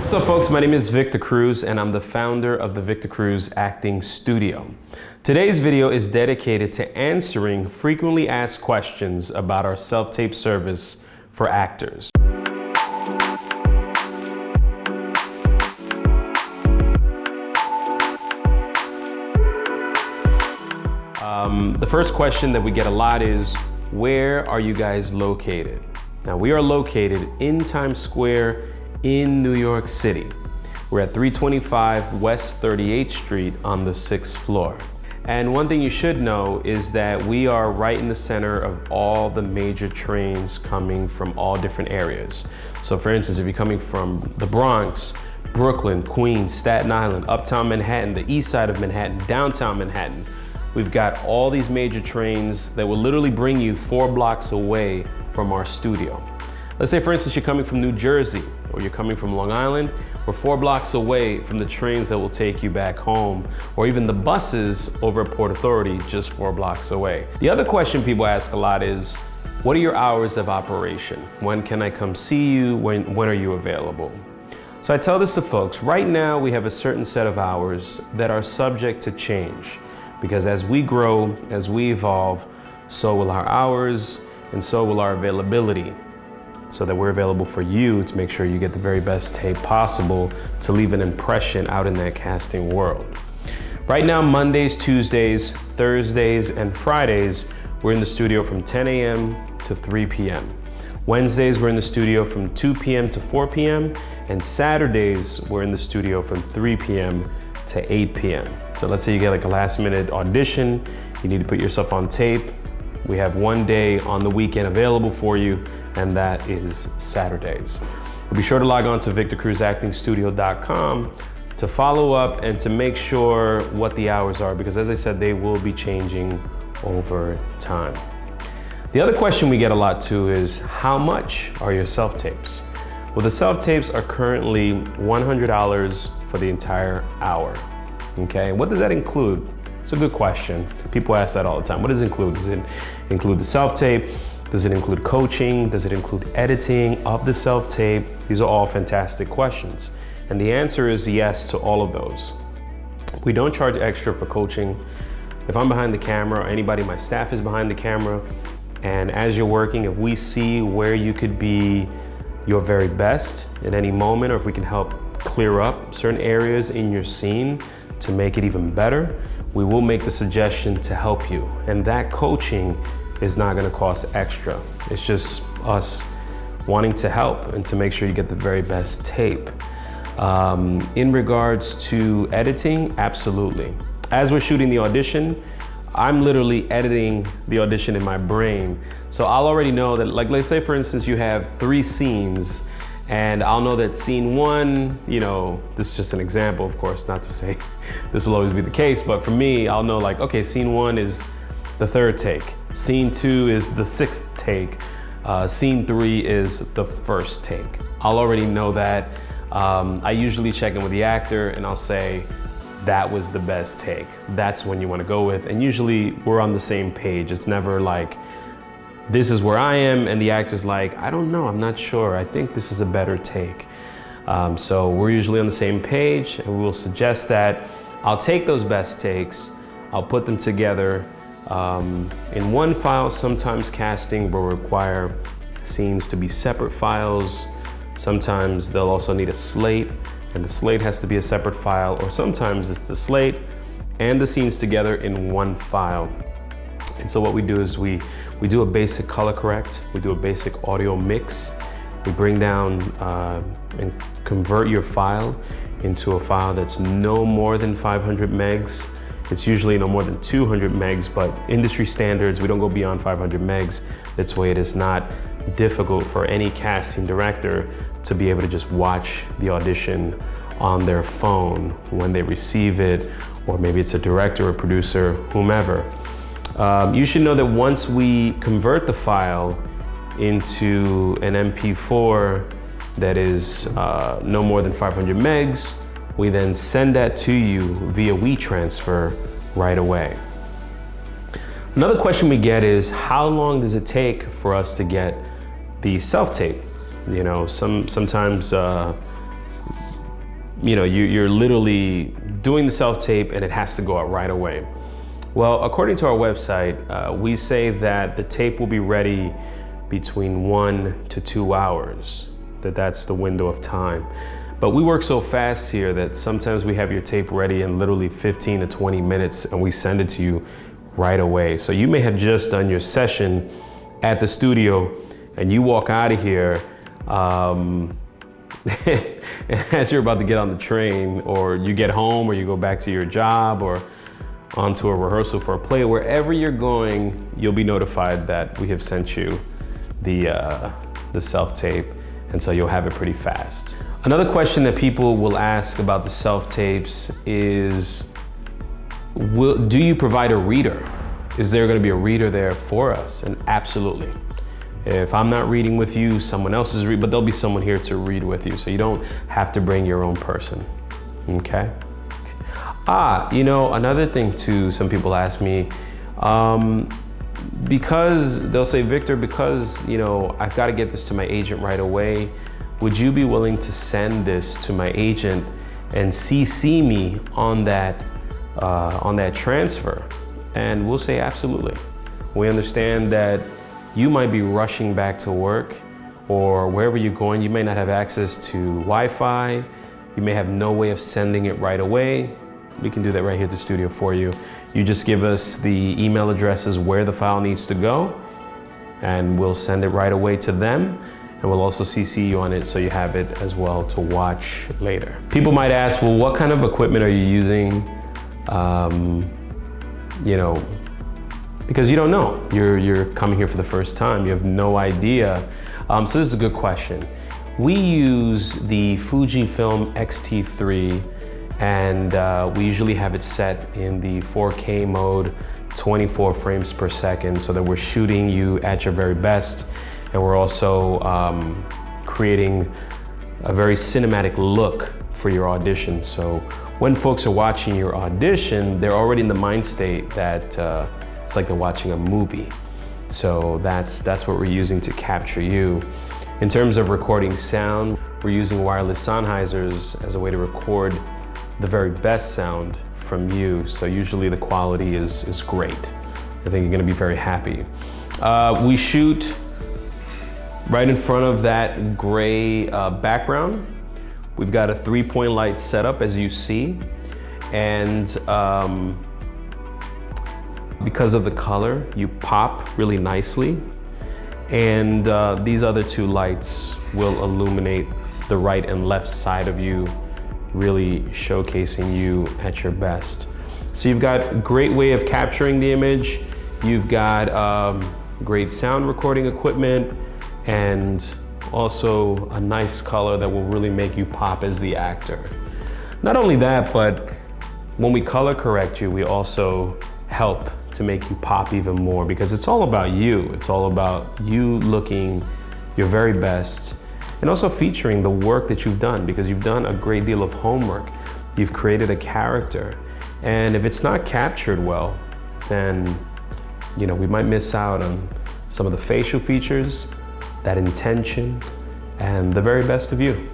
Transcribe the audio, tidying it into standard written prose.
What's up, folks? My name is Victor Cruz, and I'm the founder of the Victor Cruz Acting Studio. Today's video is dedicated to answering frequently asked questions about our self-tape service for actors. The first question that we get a lot is, where are you guys located? Now, we are located in Times Square in New York City. We're at 325 West 38th Street on the 6th floor. And one thing you should know is that we are right in the center of all the major trains coming from all different areas. So for instance, if you're coming from the Bronx, Brooklyn, Queens, Staten Island, Uptown Manhattan, the east side of Manhattan, downtown Manhattan, we've got all these major trains that will literally bring you 4 blocks away from our studio. Let's say, for instance, you're coming from New Jersey or you're coming from Long Island. We're 4 blocks away from the trains that will take you back home, or even the buses over at Port Authority, just 4 blocks away. The other question people ask a lot is, what are your hours of operation? When can I come see you? When are you available? So I tell this to folks, right now we have a certain set of hours that are subject to change, because as we grow, as we evolve, so will our hours and so will our availability, so that we're available for you to make sure you get the very best tape possible to leave an impression out in that casting world. Right now, Mondays, Tuesdays, Thursdays, and Fridays, we're in the studio from 10 a.m. to 3 p.m. Wednesdays, we're in the studio from 2 p.m. to 4 p.m. And Saturdays, we're in the studio from 3 p.m. to 8 p.m. So let's say you get like a last minute audition, you need to put yourself on tape. We have one day on the weekend available for you, and that is Saturdays. Be sure to log on to VictorCruzActingStudio.com to follow up and to make sure what the hours are, because as I said, they will be changing over time. The other question we get a lot too is, how much are your self-tapes? Well, the self-tapes are currently $100 for the entire hour, okay? What does that include? It's a good question. People ask that all the time. What does it include? Does it include the self-tape? Does it include coaching? Does it include editing of the self-tape? These are all fantastic questions. And the answer is yes to all of those. We don't charge extra for coaching. If I'm behind the camera, or anybody in my staff is behind the camera, and as you're working, if we see where you could be your very best at any moment, or if we can help clear up certain areas in your scene to make it even better, we will make the suggestion to help you. And that coaching is not gonna cost extra. It's just us wanting to help and to make sure you get the very best tape. In regards to editing, absolutely. As we're shooting the audition, I'm literally editing the audition in my brain. So I'll already know that, like, let's say for instance, you have 3 scenes, and I'll know that scene 1, you know, this is just an example, of course, not to say this will always be the case, but for me, I'll know like, okay, scene 1 is the 3rd take. Scene 2 is the 6th take. Scene 3 is the 1st take. I'll already know that. I usually check in with the actor and I'll say, that was the best take. That's when you want to go with. And usually we're on the same page. It's never like, this is where I am and the actor's like, I don't know, I'm not sure. I think this is a better take. So we're usually on the same page, and we'll suggest that. I'll take those best takes, I'll put them together in one file. Sometimes casting will require scenes to be separate files. Sometimes they'll also need a slate, and the slate has to be a separate file, or sometimes it's the slate and the scenes together in one file. And so what we do is we do a basic color correct, we do a basic audio mix, we bring down and convert your file into a file that's no more than 500 megs. It's usually no more than 200 megs, but industry standards, we don't go beyond 500 megs. That's why it is not difficult for any casting director to be able to just watch the audition on their phone when they receive it, or maybe it's a director or producer, whomever. You should know that once we convert the file into an MP4 that is no more than 500 megs, we then send that to you via WeTransfer right away. Another question we get is, how long does it take for us to get the self-tape? You know, sometimes you're literally doing the self-tape and it has to go out right away. Well, according to our website, we say that the tape will be ready between 1 to 2 hours, that's the window of time. But we work so fast here that sometimes we have your tape ready in literally 15 to 20 minutes and we send it to you right away. So you may have just done your session at the studio and you walk out of here as you're about to get on the train, or you get home, or you go back to your job, or onto a rehearsal for a play. Wherever you're going, you'll be notified that we have sent you the self-tape, and so you'll have it pretty fast. Another question that people will ask about the self-tapes is, do you provide a reader? Is there going to be a reader there for us? And absolutely. If I'm not reading with you, someone else is reading, but there'll be someone here to read with you, so you don't have to bring your own person, okay? Another thing too, some people ask me, because they'll say, Victor, because I've got to get this to my agent right away, would you be willing to send this to my agent and CC me on that transfer? And we'll say absolutely. We understand that you might be rushing back to work, or wherever you're going, you may not have access to Wi-Fi. You may have no way of sending it right away. We can do that right here at the studio for you. You just give us the email addresses where the file needs to go, and we'll send it right away to them. And we'll also CC you on it so you have it as well to watch later. People might ask, well, what kind of equipment are you using? Because you don't know. You're coming here for the first time. You have no idea. So this is a good question. We use the Fujifilm X-T3, and we usually have it set in the 4K mode, 24 frames per second, so that we're shooting you at your very best. And we're also creating a very cinematic look for your audition. So when folks are watching your audition, they're already in the mind state that it's like they're watching a movie. So that's what we're using to capture you. In terms of recording sound, we're using wireless Sennheisers as a way to record the very best sound from you. So usually the quality is great. I think you're gonna be very happy. We shoot right in front of that gray background. We've got a 3-point light setup, as you see. And because of the color, you pop really nicely. And these other 2 lights will illuminate the right and left side of you, really showcasing you at your best. So you've got a great way of capturing the image. You've got great sound recording equipment, and also a nice color that will really make you pop as the actor. Not only that, but when we color correct you, we also help to make you pop even more, because it's all about you. It's all about you looking your very best, and also featuring the work that you've done, because you've done a great deal of homework. You've created a character, and if it's not captured well, then we might miss out on some of the facial features, that intention, and the very best of you.